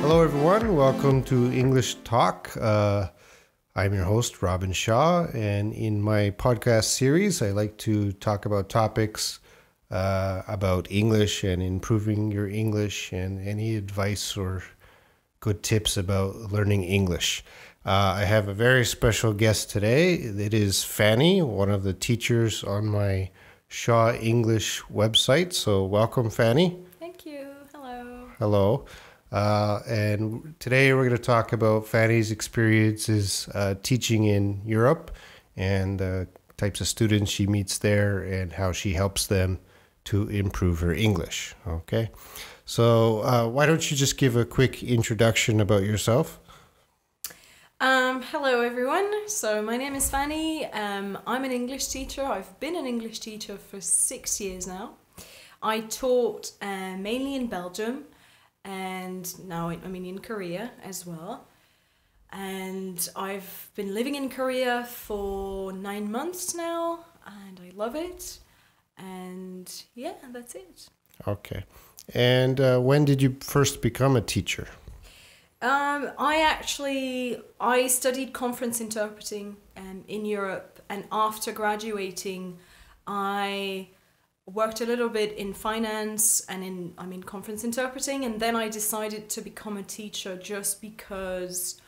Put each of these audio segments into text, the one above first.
Hello, everyone. Welcome to English Talk. I'm your host, Robin Shaw, and in my podcast series, I like to talk about topics about English and improving your English and any advice or good tips about learning English. I have a very special guest today. It is Fanny, one of the teachers on my Shaw English website. So welcome, Fanny. Thank you. Hello. Hello. And today we're going to talk about Fanny's experiences teaching in Europe and the types of students she meets there and how she helps them to improve her English. Okay. So why don't you just give a quick introduction about yourself? Hello, everyone. So my name is Fanny. I'm an English teacher. I've been an English teacher for 6 years now. I taught mainly in Belgium. And now I'm in Korea as well. And I've been living in Korea for 9 months now, and I love it. And yeah, that's it. Okay. And when did you first become a teacher? I studied conference interpreting in Europe, and after graduating, I worked a little bit in finance and in conference interpreting, and then I decided to become a teacher just because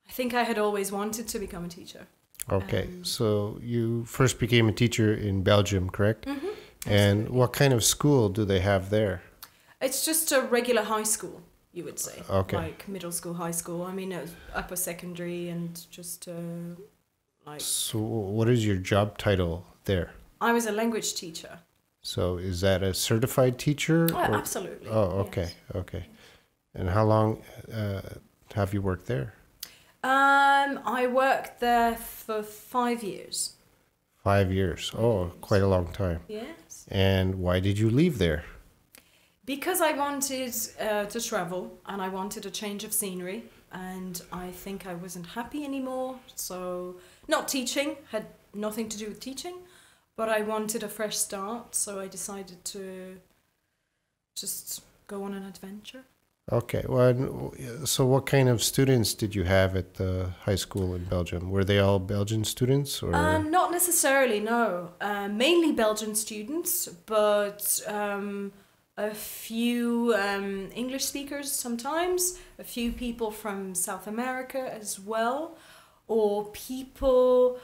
I think I had always wanted to become a teacher. Okay, so you first became a teacher in Belgium, correct? Mm-hmm, and what kind of school do they have there? It's just a regular high school, you would say. Okay. Like middle school, high school. I mean, upper secondary and just like... So what is your job title there? I was a language teacher. So is that a certified teacher? Oh, absolutely. Oh, okay, yes. okay. And how long have you worked there? I worked there for 5 years. 5 years. Oh, quite a long time. Yes. And why did you leave there? Because I wanted to travel and I wanted a change of scenery, and I think I wasn't happy anymore. So, not teaching, had nothing to do with teaching. But I wanted a fresh start, so I decided to just go on an adventure. Okay. Well, so what kind of students did you have at the high school in Belgium? Were they all Belgian students, or? Not necessarily, no. Mainly Belgian students, but a few English speakers sometimes, a few people from South America as well, or people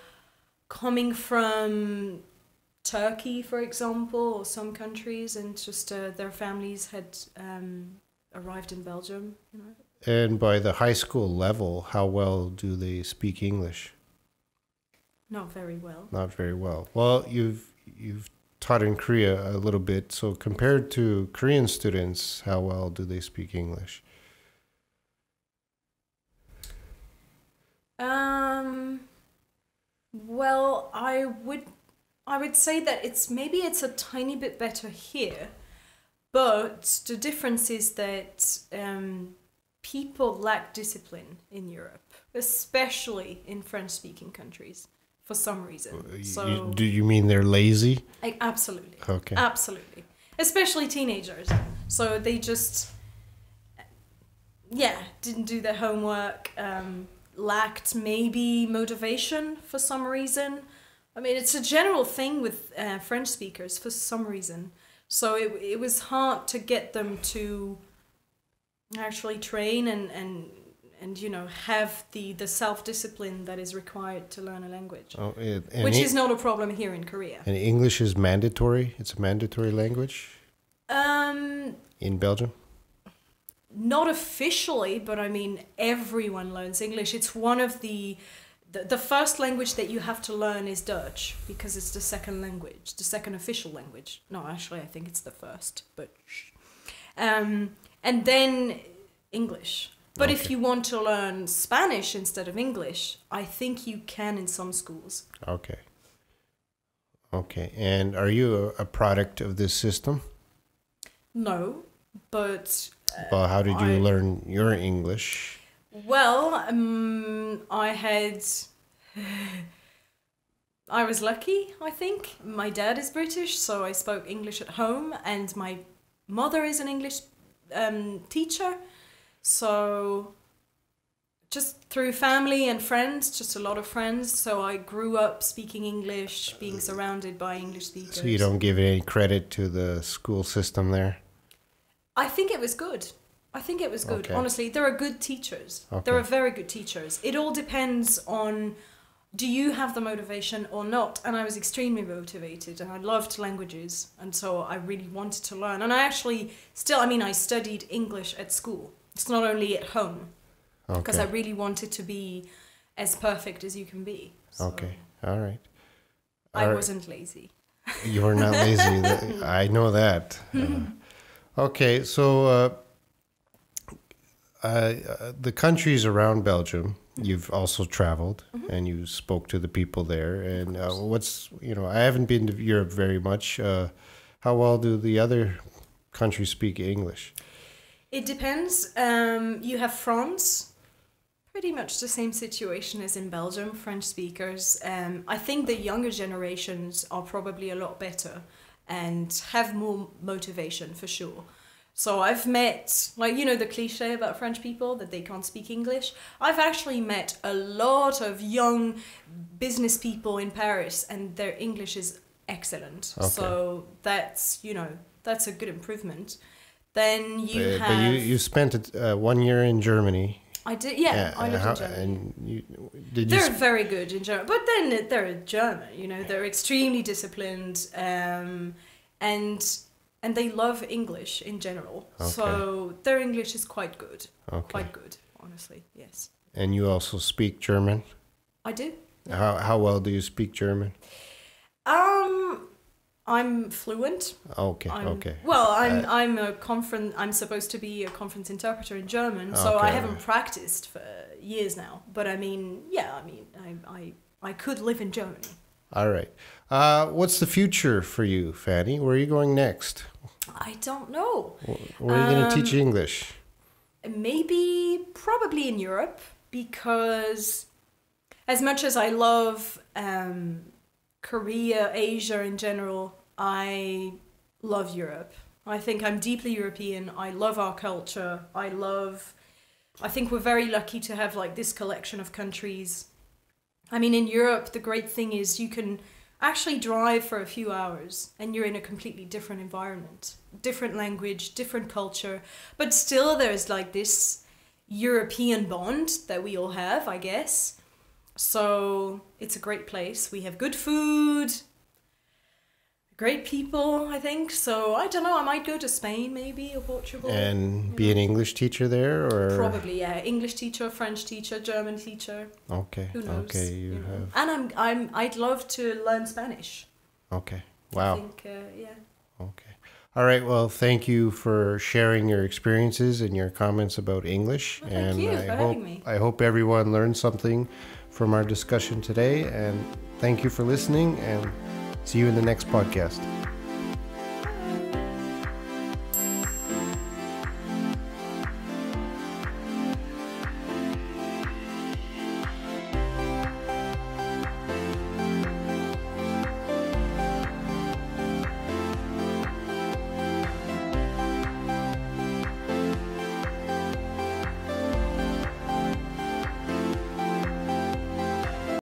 coming from Turkey, for example, or some countries, and just their families had arrived in Belgium. You know. And by the high school level, how well do they speak English? Not very well. Not very well. Well, you've taught in Korea a little bit, so compared to Korean students, how well do they speak English? Well, I would say that it's a tiny bit better here, but the difference is that people lack discipline in Europe, especially in French-speaking countries, for some reason. So, Do you mean they're lazy? Absolutely. Okay. Absolutely. Especially teenagers. So they just, didn't do their homework, lacked maybe motivation for some reason. I mean, it's a general thing with French speakers for some reason. So it was hard to get them to actually train and you know, have the self-discipline that is required to learn a language. Oh, which is not a problem here in Korea. And English is mandatory? It's a mandatory language? In Belgium? Not officially, but I mean, everyone learns English. It's one of the first language that you have to learn is Dutch, because it's the second language, the second official language. No, actually, I think it's the first, but and then English. But Okay. if you want to learn Spanish instead of English, I think you can in some schools. Okay. Okay. And are you a product of this system? No, but... Well, how did you learn your English? Well, I was lucky, I think. My dad is British, so I spoke English at home, and my mother is an English teacher. So just through family and friends, just a lot of friends. So I grew up speaking English, being surrounded by English speakers. So you don't give any credit to the school system there? I think it was good. I think it was good. Okay. Honestly, there are good teachers. Okay. There are very good teachers. It all depends on, do you have the motivation or not? And I was extremely motivated, and I loved languages, and so I really wanted to learn. And I actually still, I studied English at school. It's not only at home, because I really wanted to be as perfect as you can be. So Okay, all right. I wasn't lazy. You were not lazy. I know that. Okay, so the countries around Belgium, you've also traveled, and you spoke to the people there. And I haven't been to Europe very much. How well do the other countries speak English? It depends. You have France. Pretty much the same situation as in Belgium, French speakers. I think the younger generations are probably a lot better and have more motivation for sure. So I've met, the cliche about French people that they can't speak English. I've actually met a lot of young business people in Paris, and their English is excellent. Okay. So that's a good improvement. Then But you spent 1 year in Germany. I did, yeah. I lived in Germany. And they're very good in German, but then they're German. They're extremely disciplined, and they love English in general. Okay. So their English is quite good. Okay. Quite good, honestly. Yes. And you also speak German? I do. How well do you speak German? I'm fluent. Okay. Okay. Well, I'm supposed to be a conference interpreter in German, so Okay. I haven't practiced for years now. But I could live in Germany. All right. What's the future for you, Fanny? Where are you going next? I don't know. Where are you going to teach English? Probably in Europe, because as much as I love Korea, Asia in general, I love Europe. I think I'm deeply European. I love our culture. I think we're very lucky to have this collection of countries. In Europe, the great thing is you can actually drive for a few hours and you're in a completely different environment, different language, different culture, but still there's this European bond that we all have, I guess. So it's a great place. We have good food, great people, I think. So I don't know, I might go to Spain maybe, or Portugal. And be an English teacher there, or? Probably, yeah. English teacher, French teacher, German teacher. Okay. Who knows? Okay, you have. And I'd love to learn Spanish. Okay. Wow. I think, yeah. Okay. All right. Well, thank you for sharing your experiences and your comments about English. Well, thank you for having me. I hope everyone learned something from our discussion today. And thank you for listening, and see you in the next podcast.